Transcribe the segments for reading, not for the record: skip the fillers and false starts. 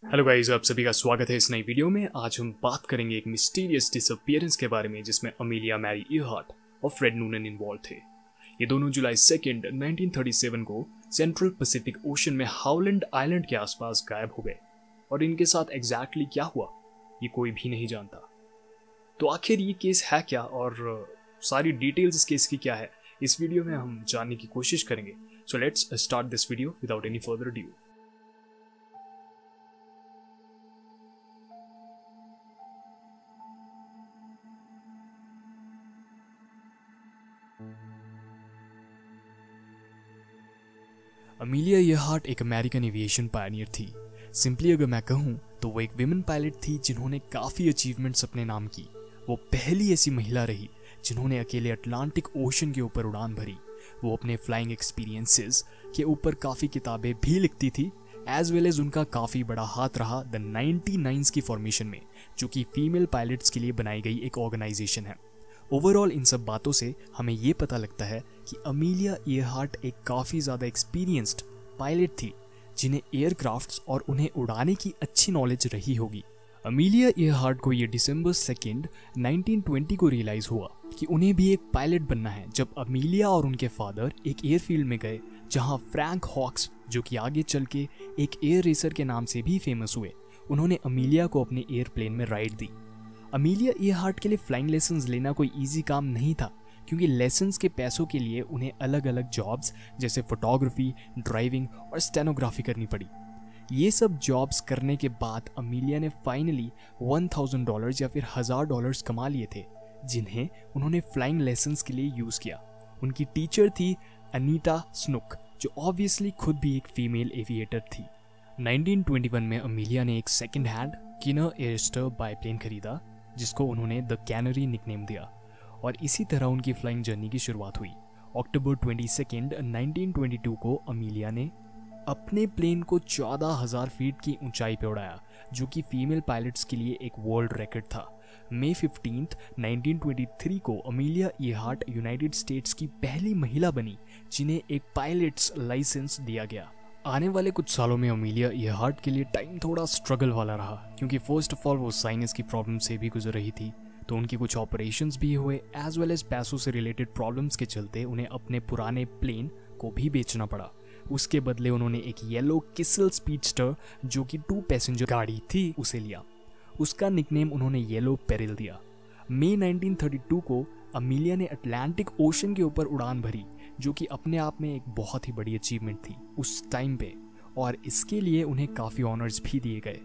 Hello guys, आप सभी का स्वागत है इस नई वीडियो में। आज हम बात करेंगे एक मिस्टीरियस डिसअपीयरेंस के बारे में जिसमें अमीलिया मैरी इयरहार्ट और फ्रेड नूनन इन्वॉल्व थे। ये दोनों जुलाई 2, 1937 को सेंट्रल पैसिफिक ओशन में हाउलैंड आइलैंड के आसपास गायब हो गए और इनके साथ एग्जैक्टली क्या हुआ ये कोई भी नहीं जानता। तो आखिर ये केस है क्या और सारी डिटेल्स इस केस की क्या है, इस वीडियो में हम जानने की कोशिश करेंगे। So let's start this video without any further due. Amelia Earhart एक अमेरिकन एविएशन पायनियर थी। सिंपली अगर मैं कहूँ तो वो एक विमेन पायलट थी जिन्होंने काफ़ी अचीवमेंट्स अपने नाम की। वो पहली ऐसी महिला रही जिन्होंने अकेले अटलांटिक ओशन के ऊपर उड़ान भरी। वो अपने फ्लाइंग एक्सपीरियंसेस के ऊपर काफ़ी किताबें भी लिखती थी, एज वेल एज उनका काफ़ी बड़ा हाथ रहा द 99s की फॉर्मेशन में, जो कि फीमेल पायलट्स के लिए बनाई गई एक ऑर्गेनाइजेशन है। ओवरऑल इन सब बातों से हमें ये पता लगता है कि अमीलिया इयरहार्ट एक काफ़ी ज़्यादा एक्सपीरियंस्ड पायलट थी जिन्हें एयरक्राफ्ट्स और उन्हें उड़ाने की अच्छी नॉलेज रही होगी। अमीलिया इयरहार्ट को ये दिसंबर 2, 1920 को रियलाइज़ हुआ कि उन्हें भी एक पायलट बनना है जब अमीलिया और उनके फादर एक एयरफील्ड में गए जहां फ्रैंक हॉक्स, जो कि आगे चल के एक एयर रेसर के नाम से भी फेमस हुए, उन्होंने अमीलिया को अपने एयरप्लेन में राइड दी। अमीलिया इयरहार्ट के लिए फ्लाइंग लेसन्स लेना कोई इजी काम नहीं था, क्योंकि लेसन्स के पैसों के लिए उन्हें अलग अलग जॉब्स जैसे फोटोग्राफी, ड्राइविंग और स्टेनोग्राफी करनी पड़ी। ये सब जॉब्स करने के बाद अमीलिया ने फाइनली $1000 या फिर $1000 कमा लिए थे, जिन्हें उन्होंने फ्लाइंग लेसन्स के लिए यूज़ किया। उनकी टीचर थी अनीटा स्नुक, जो ऑब्वियसली खुद भी एक फीमेल एविएटर थी। 1921 में अमीलिया ने एक सेकेंड हैंड किनर एयरस्टर बाईप्लेन खरीदा जिसको उन्होंने द कैनरी निकनेम दिया, और इसी तरह उनकी फ्लाइंग जर्नी की शुरुआत हुई। अक्टूबर 22, 1922 को अमीलिया ने अपने प्लेन को 14,000 फीट की ऊंचाई पर उड़ाया, जो कि फीमेल पायलट्स के लिए एक वर्ल्ड रिकॉर्ड था। मई 15, 1923 को अमीलिया इयरहार्ट यूनाइटेड स्टेट्स की पहली महिला बनी जिन्हें एक पायलट्स लाइसेंस दिया गया। आने वाले कुछ सालों में अमीलिया इयरहार्ट के लिए टाइम थोड़ा स्ट्रगल वाला रहा, क्योंकि फर्स्ट ऑफ ऑल वो साइनस की प्रॉब्लम से भी गुजर रही थी, तो उनके कुछ ऑपरेशंस भी हुए, एज वेल एज पैसों से रिलेटेड प्रॉब्लम्स के चलते उन्हें अपने पुराने प्लेन को भी बेचना पड़ा। उसके बदले उन्होंने एक येलो किसल स्पीडस्टर, जो कि 2 पैसेंजर गाड़ी थी, उसे लिया। उसका निकनेम उन्होंने येलो पेरिल दिया। मई 1932 को अमीलिया ने अटलांटिक ओशन के ऊपर उड़ान भरी, जो कि अपने आप में एक बहुत ही बड़ी अचीवमेंट थी उस टाइम पे, और इसके लिए उन्हें काफ़ी ऑनर्स भी दिए गए।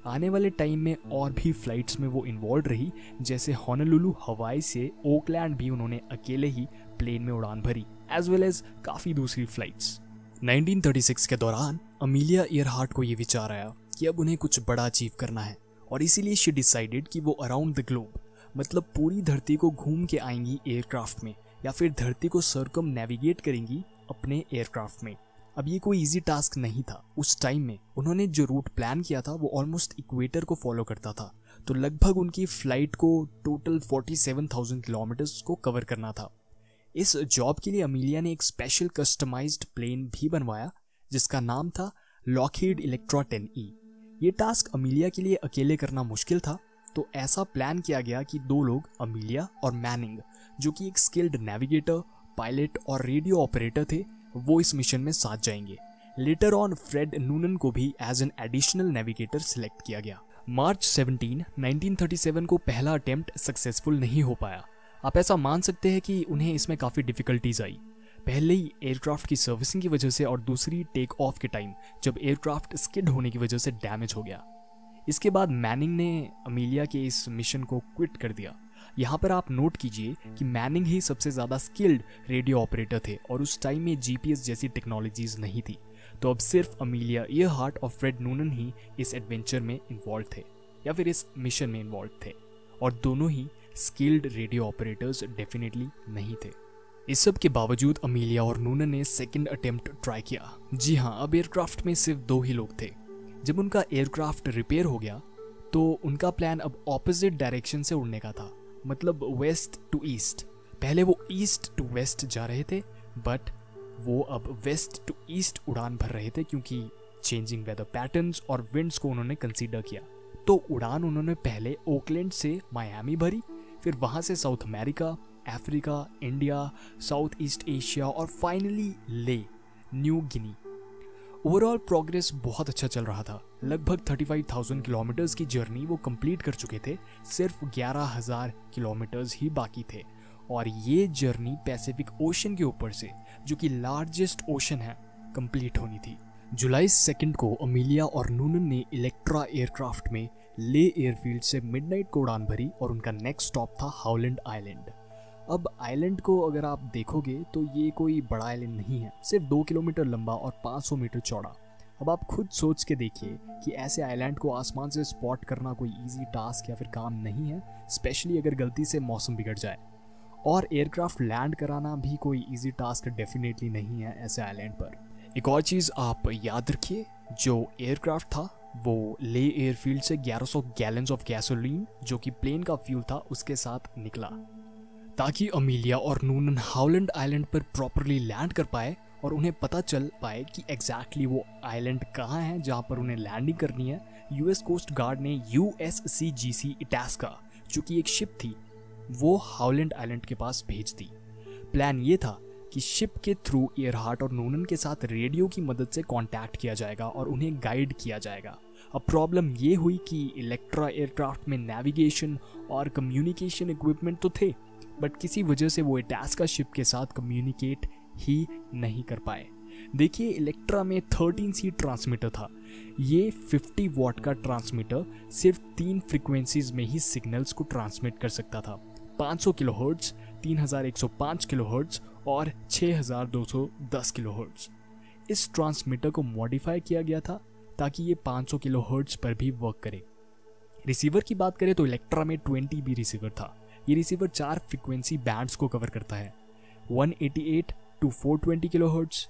आने वाले टाइम में और भी फ्लाइट्स में वो इन्वॉल्व रही, जैसे होनोलुलु हवाई से ओकलैंड भी उन्होंने अकेले ही प्लेन में उड़ान भरी, एज वेल एज काफ़ी दूसरी फ्लाइट्स। 1936 के दौरान अमीलिया इयरहार्ट को ये विचार आया कि अब उन्हें कुछ बड़ा अचीव करना है, और इसीलिए शी डिसाइडेड कि वो अराउंड द ग्लोब, मतलब पूरी धरती को घूम के आएंगी एयरक्राफ्ट में, या फिर धरती को सर्कम नेविगेट करेंगी अपने एयरक्राफ्ट में। अब ये कोई इजी टास्क नहीं था उस टाइम में। उन्होंने जो रूट प्लान किया था वो ऑलमोस्ट इक्वेटर को फॉलो करता था, तो लगभग उनकी फ्लाइट को टोटल 47,000 किलोमीटर्स को कवर करना था। इस जॉब के लिए अमीलिया ने एक स्पेशल कस्टमाइज्ड प्लेन भी बनवाया जिसका नाम था लॉकहीड इलेक्ट्रा 10E। ये टास्क अमीलिया के लिए अकेले करना मुश्किल था, तो ऐसा प्लान किया गया कि 2 लोग, अमीलिया और मैनिंग, जो कि एक स्किल्ड नेविगेटर, पायलट और रेडियो ऑपरेटर थे, वो इस मिशन में साथ जाएंगे। लेटर ऑन फ्रेड नूनन को भी as an additional navigator select किया गया। मार्च 17, 1937 को पहला अटेम्प्ट सक्सेसफुल नहीं हो पाया। आप ऐसा मान सकते हैं कि उन्हें इसमें काफ़ी डिफिकल्टीज आई, पहले ही एयरक्राफ्ट की सर्विसिंग की वजह से, और दूसरी टेक ऑफ के टाइम जब एयरक्राफ्ट स्किड होने की वजह से डैमेज हो गया। इसके बाद मैनिंग ने अमीलिया के इस मिशन को क्विट कर दिया। यहाँ पर आप नोट कीजिए कि मैनिंग ही सबसे ज़्यादा स्किल्ड रेडियो ऑपरेटर थे, और उस टाइम में जीपीएस जैसी टेक्नोलॉजीज नहीं थी, तो अब सिर्फ अमीलिया इयरहार्ट और फ्रेड नूनन ही इस एडवेंचर में इन्वॉल्व थे, या फिर इस मिशन में इन्वॉल्व थे, और दोनों ही स्किल्ड रेडियो ऑपरेटर्स डेफिनेटली नहीं थे। इस सब के बावजूद अमीलिया और नूनन ने सेकेंड अटेम्प्ट ट्राई किया। जी हाँ, अब एयरक्राफ्ट में सिर्फ 2 ही लोग थे। जब उनका एयरक्राफ्ट रिपेयर हो गया तो उनका प्लान अब ऑपोजिट डायरेक्शन से उड़ने का था, मतलब वेस्ट टू ईस्ट। पहले वो ईस्ट टू वेस्ट जा रहे थे, बट वो अब वेस्ट टू ईस्ट उड़ान भर रहे थे, क्योंकि चेंजिंग वेदर पैटर्न्स और विंड्स को उन्होंने कंसीडर किया। तो उड़ान उन्होंने पहले ओकलैंड से मायामी भरी, फिर वहां से south America, Africa, India, south east Asia और फाइनली ले, न्यू गिनी। ओवरऑल प्रोग्रेस बहुत अच्छा चल रहा था। लगभग 35,000 किलोमीटर्स की जर्नी वो कंप्लीट कर चुके थे, सिर्फ 11,000 किलोमीटर्स ही बाकी थे और ये जर्नी पैसिफिक ओशन के ऊपर से, जो कि लार्जेस्ट ओशन है, कंप्लीट होनी थी। जुलाई 2 को अमीलिया और नूनन ने इलेक्ट्रा एयरक्राफ्ट में ले एयरफील्ड से मिडनाइट को उड़ान भरी और उनका नेक्स्ट स्टॉप था हाउलैंड आइलैंड। अब आइलैंड को अगर आप देखोगे तो ये कोई बड़ा आइलैंड नहीं है, सिर्फ 2 किलोमीटर लंबा और 500 मीटर चौड़ा। अब आप खुद सोच के देखिए कि ऐसे आइलैंड को आसमान से स्पॉट करना कोई इजी टास्क या फिर काम नहीं है, स्पेशली अगर गलती से मौसम बिगड़ जाए। और एयरक्राफ्ट लैंड कराना भी कोई इजी टास्क डेफिनेटली नहीं है ऐसे आइलैंड पर। एक और चीज़ आप याद रखिए, जो एयरक्राफ्ट था वो ले एयरफील्ड से 1100 गैलन्स ऑफ गैसोलीन, जो कि प्लेन का फ्यूल था, उसके साथ निकला ताकि अमीलिया और नूनन हाउलैंड आइलैंड पर प्रॉपरली लैंड कर पाए और उन्हें पता चल पाए कि एग्जैक्टली वो आइलैंड कहाँ है जहाँ पर उन्हें लैंडिंग करनी है। यूएस कोस्ट गार्ड ने USCGC इटास्का, जो कि एक शिप थी, वो हाउलैंड आइलैंड के पास भेज दी। प्लान ये था कि शिप के थ्रू ईयरहार्ट और नूनन के साथ रेडियो की मदद से कांटेक्ट किया जाएगा और उन्हें गाइड किया जाएगा। अब प्रॉब्लम ये हुई कि इलेक्ट्रा एयरक्राफ्ट में नेविगेशन और कम्युनिकेशन इक्विपमेंट तो थे, बट किसी वजह से वो इटास्का शिप के साथ कम्युनिकेट ही नहीं कर पाए। देखिए, इलेक्ट्रा में 13 सीट ट्रांसमीटर था। ये 50 वॉट का ट्रांसमीटर सिर्फ 3 फ्रीक्वेंसीज में ही सिग्नल्स को ट्रांसमिट कर सकता था, 500 किलोहर्ट्ज, 3105 किलोहर्ट्ज और 6210 किलोहर्ट्ज। इस ट्रांसमीटर को मॉडिफाई किया गया था ताकि ये 500 किलोहर्ट्ज पर भी वर्क करे। रिसीवर की बात करें तो इलेक्ट्रा में 20B रिसीवर था। ये रिसीवर 4 फ्रीक्वेंसी बैंड्स को कवर करता है, 188 to 420 kilohertz,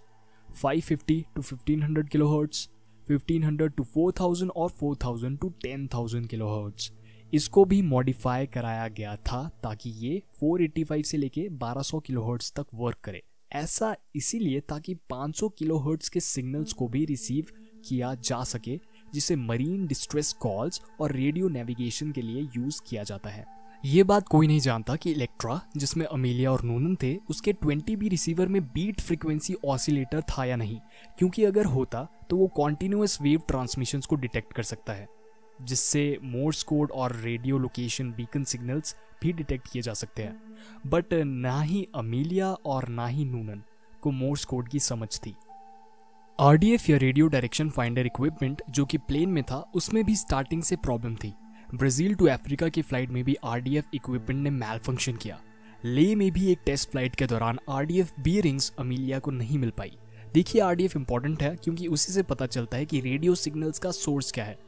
550 to 1500 kilohertz, 1500 to 4000 और 4000 to 10,000 किलोहर्ट्ज। इसको भी मॉडिफाई कराया गया था ताकि ये 485 से लेके 1200 किलोहर्ट्ज तक वर्क करे। ऐसा इसीलिए ताकि 500 किलोहर्ट्ज के सिग्नल्स को भी रिसीव किया जा सके, जिसे मरीन डिस्ट्रेस कॉल्स और रेडियो नेविगेशन के लिए यूज किया जाता है। ये बात कोई नहीं जानता कि इलेक्ट्रा, जिसमें अमीलिया और नूनन थे, उसके 20B रिसीवर में बीट फ्रीक्वेंसी ऑसिलेटर था या नहीं, क्योंकि अगर होता तो वो कॉन्टिन्यूअस वेव ट्रांसमिशंस को डिटेक्ट कर सकता है, जिससे मोर्स कोड और रेडियो लोकेशन बीकन सिग्नल्स भी डिटेक्ट किए जा सकते हैं। बट ना ही अमीलिया और ना ही नूनन को मोर्स कोड की समझ थी। RDF या रेडियो डायरेक्शन फाइंडर इक्विपमेंट जो कि प्लेन में था, उसमें भी स्टार्टिंग से प्रॉब्लम थी। ब्राजील टू अफ्रीका की फ्लाइट में भी RDF इक्विपमेंट ने मैल फंक्शन किया। ले में भी एक टेस्ट फ्लाइट के दौरान RDF बियरिंग्स अमीलिया को नहीं मिल पाई। देखिए, RDF इंपॉर्टेंट है क्योंकि उसी से पता चलता है कि रेडियो सिग्नल्स का सोर्स क्या है।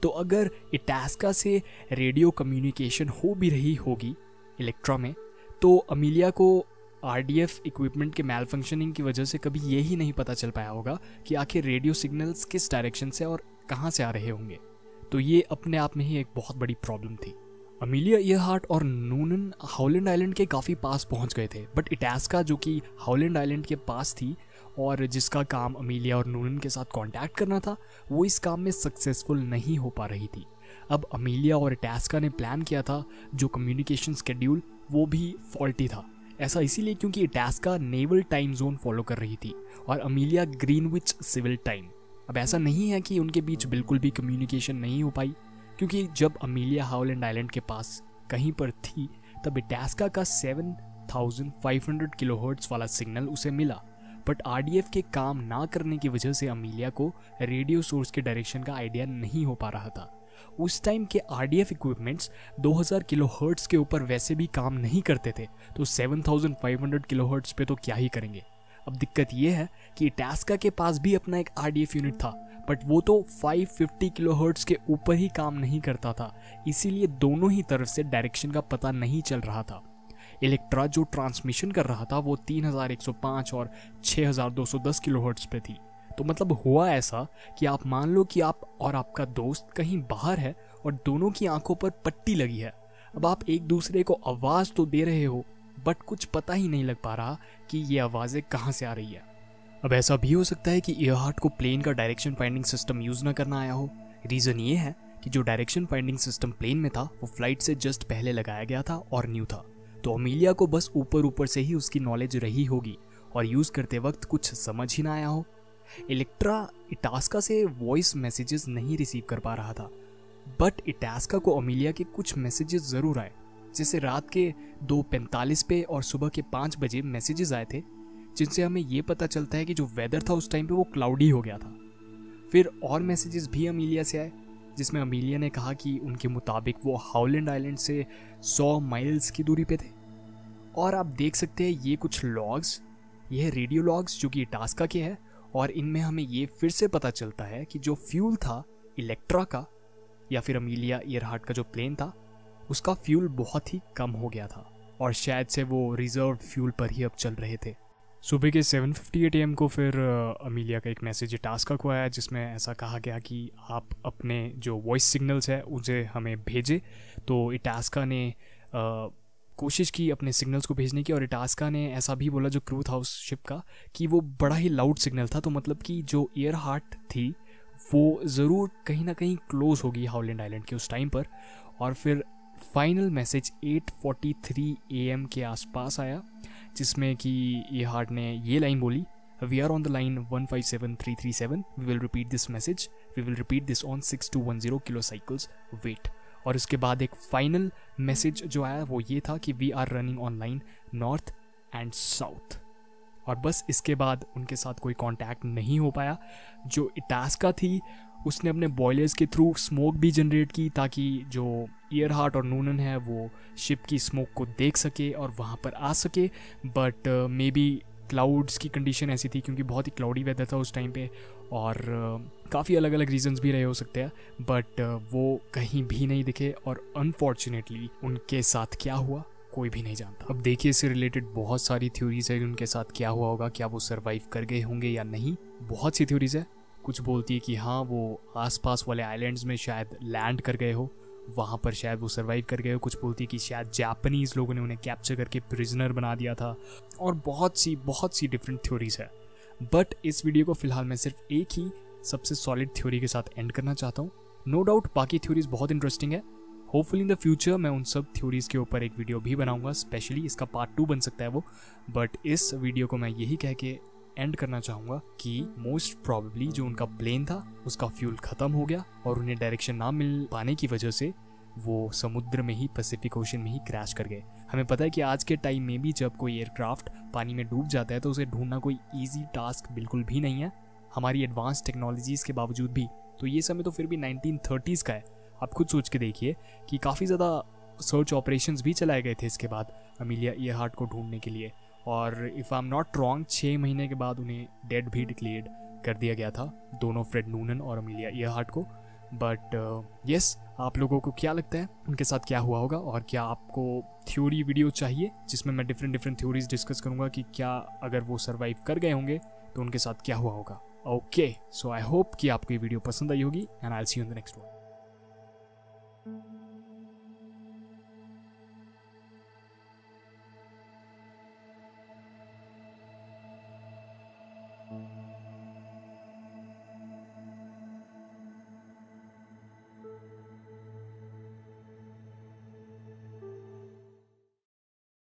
तो अगर इटास्का से रेडियो कम्युनिकेशन हो भी रही होगी इलेक्ट्रा में, तो अमीलिया को RDF इक्विपमेंट के मैल फंक्शनिंग की वजह से कभी ये ही नहीं पता चल पाया होगा कि आखिर रेडियो सिग्नल्स किस डायरेक्शन से और कहाँ से आ रहे होंगे। तो ये अपने आप में ही एक बहुत बड़ी प्रॉब्लम थी। अमीलिया ईयरहार्ट और नूनन हाउलैंड आइलैंड के काफ़ी पास पहुंच गए थे, बट इटास्का, जो कि हाउलैंड आइलैंड के पास थी और जिसका काम अमीलिया और नूनन के साथ कांटेक्ट करना था, वो इस काम में सक्सेसफुल नहीं हो पा रही थी। अब अमीलिया और इटास्का ने प्लान किया था जो कम्युनिकेशन स्केड्यूल, वो भी फॉल्टी था। ऐसा इसीलिए क्योंकि Itasca naval time zone follow कर रही थी और अमीलिया ग्रीनविच सिविल टाइम। अब ऐसा नहीं है कि उनके बीच बिल्कुल भी कम्युनिकेशन नहीं हो पाई, क्योंकि जब अमीलिया हाउलैंड आइलैंड के पास कहीं पर थी तब इटास्का का 7500 किलोहर्ट्ज वाला सिग्नल उसे मिला, बट RDF के काम ना करने की वजह से अमीलिया को रेडियो सोर्स के डायरेक्शन का आइडिया नहीं हो पा रहा था। उस टाइम के RDF इक्विपमेंट्स 2000 किलोहर्ट्ज के ऊपर वैसे भी काम नहीं करते थे, तो 7500 किलोहर्ट्ज पे तो क्या ही करेंगे। अब दिक्कत ये है कि इटास्का के पास भी अपना एक RDF यूनिट था, बट वो तो 550 किलोहर्ट्ज के ऊपर ही काम नहीं करता था, इसीलिए दोनों ही तरफ से डायरेक्शन का पता नहीं चल रहा था। इलेक्ट्रा जो ट्रांसमिशन कर रहा था वो 3105 और 6210 किलोहर्ट्ज पे थी। तो मतलब हुआ ऐसा कि आप मान लो कि आप और आपका दोस्त कहीं बाहर है और दोनों की आंखों पर पट्टी लगी है। अब आप एक दूसरे को आवाज़ तो दे रहे हो, बट कुछ पता ही नहीं लग पा रहा कि ये आवाज़ें कहाँ से आ रही है। अब ऐसा भी हो सकता है कि ईयरहार्ट को प्लेन का डायरेक्शन फाइंडिंग सिस्टम यूज ना करना आया हो। रीजन ये है कि जो डायरेक्शन फाइंडिंग सिस्टम प्लेन में था वो फ्लाइट से जस्ट पहले लगाया गया था और न्यू था, तो अमीलिया को बस ऊपर ऊपर से ही उसकी नॉलेज रही होगी और यूज करते वक्त कुछ समझ ही ना आया हो। इलेक्ट्रा इटास्का से वॉइस मैसेजेस नहीं रिसीव कर पा रहा था, बट इटास्का को अमीलिया के कुछ मैसेजेस जरूर आए, जैसे रात के 2:45 पे और सुबह के 5 बजे मैसेजेस आए थे, जिनसे हमें ये पता चलता है कि जो वेदर था उस टाइम पे वो क्लाउडी हो गया था। फिर और मैसेजेस भी अमीलिया से आए, जिसमें अमीलिया ने कहा कि उनके मुताबिक वो हाउलैंड आइलैंड से 100 माइल्स की दूरी पे थे। और आप देख सकते हैं ये कुछ लॉग्स, ये है रेडियो लॉग्स जो कि इटास्का के हैं, और इनमें हमें ये फिर से पता चलता है कि जो फ्यूल था इलेक्ट्रा का या फिर अमीलिया ईयरहार्ट का जो प्लेन था उसका फ्यूल बहुत ही कम हो गया था और शायद से वो रिजर्व फ्यूल पर ही अब चल रहे थे। सुबह के 7:58 AM को फिर अमीलिया का एक मैसेज इटास्का को आया, जिसमें ऐसा कहा गया कि आप अपने जो वॉइस सिग्नल्स है उसे हमें भेजे। तो इटास्का ने कोशिश की अपने सिग्नल्स को भेजने की, और इटास्का ने ऐसा भी बोला जो क्रू था उस शिप का कि वो बड़ा ही लाउड सिग्नल था, तो मतलब कि जो ईयरहार्ट थी वो ज़रूर कहीं ना कहीं क्लोज होगी हाउलैंड आइलैंड के उस टाइम पर। और फिर फाइनल मैसेज 8:43 AM के आसपास आया, जिसमें कि ईयरहार्ट ने ये लाइन बोली, we are on the line 157337, we will repeat this message, we will repeat this on 6210 kilo cycles wait. और उसके बाद एक फाइनल मैसेज जो आया वो ये था कि we are running on line north and south. और बस इसके बाद उनके साथ कोई कांटेक्ट नहीं हो पाया। जो इटास्का थी उसने अपने बॉयलर्स के थ्रू स्मोक भी जनरेट की ताकि जो ईयरहार्ट और नूनन है वो शिप की स्मोक को देख सके और वहाँ पर आ सके, बट मे बी क्लाउड्स की कंडीशन ऐसी थी क्योंकि बहुत ही क्लाउडी वेदर था उस टाइम पे, और काफ़ी अलग अलग रीजंस भी रहे हो सकते हैं, बट वो कहीं भी नहीं दिखे। और अनफॉर्चुनेटली उनके साथ क्या हुआ कोई भी नहीं जानता। अब देखिए इससे रिलेटेड बहुत सारी थ्योरीज है कि उनके साथ क्या हुआ होगा, क्या वो सरवाइव कर गए होंगे या नहीं। बहुत सी थ्योरीज है, कुछ बोलती है कि हाँ वो आसपास वाले आइलैंड्स में शायद लैंड कर गए हो, वहाँ पर शायद वो सरवाइव कर गए हो। कुछ बोलती है कि शायद जापानीज़ लोगों ने उन्हें कैप्चर करके प्रिजनर बना दिया था, और बहुत सी डिफरेंट थ्योरीज है। बट इस वीडियो को फिलहाल मैं सिर्फ एक ही सबसे सॉलिड थ्योरी के साथ एंड करना चाहता हूँ। नो डाउट बाकी थ्योरीज बहुत इंटरेस्टिंग है। होपफुली इन द फ्यूचर मैं उन सब थ्योरीज के ऊपर एक वीडियो भी बनाऊंगा, स्पेशली इसका पार्ट 2 बन सकता है वो। बट इस वीडियो को मैं यही कह के एंड करना चाहूँगा कि मोस्ट प्रॉबेबली जो उनका प्लेन था उसका फ्यूल ख़त्म हो गया और उन्हें डायरेक्शन ना मिल पाने की वजह से वो समुद्र में ही, पैसिफिक ओशन में ही क्रैश कर गए। हमें पता है कि आज के टाइम में भी जब कोई एयरक्राफ्ट पानी में डूब जाता है तो उसे ढूंढना कोई ईजी टास्क बिल्कुल भी नहीं है, हमारी एडवांस टेक्नोलॉजीज़ के बावजूद भी। तो ये समय तो फिर भी 1930s का है। आप खुद सोच के देखिए कि काफ़ी ज़्यादा सर्च ऑपरेशंस भी चलाए गए थे इसके बाद अमीलिया ईयरहार्ट को ढूंढने के लिए, और if I am not wrong 6 महीने के बाद उन्हें डेड भी डिक्लेयर्ड कर दिया गया था, दोनों फ्रेड नूनन और अमीलिया ईयरहार्ट को। बट यस, आप लोगों को क्या लगता है उनके साथ क्या हुआ होगा, और क्या आपको थ्योरी वीडियो चाहिए जिसमें मैं डिफरेंट थ्योरीज डिस्कस करूंगा कि क्या अगर वो सर्वाइव कर गए होंगे तो उनके साथ क्या हुआ होगा। ओके, सो आई होप कि आपको ये वीडियो पसंद आई होगी, and I will see you in the next one.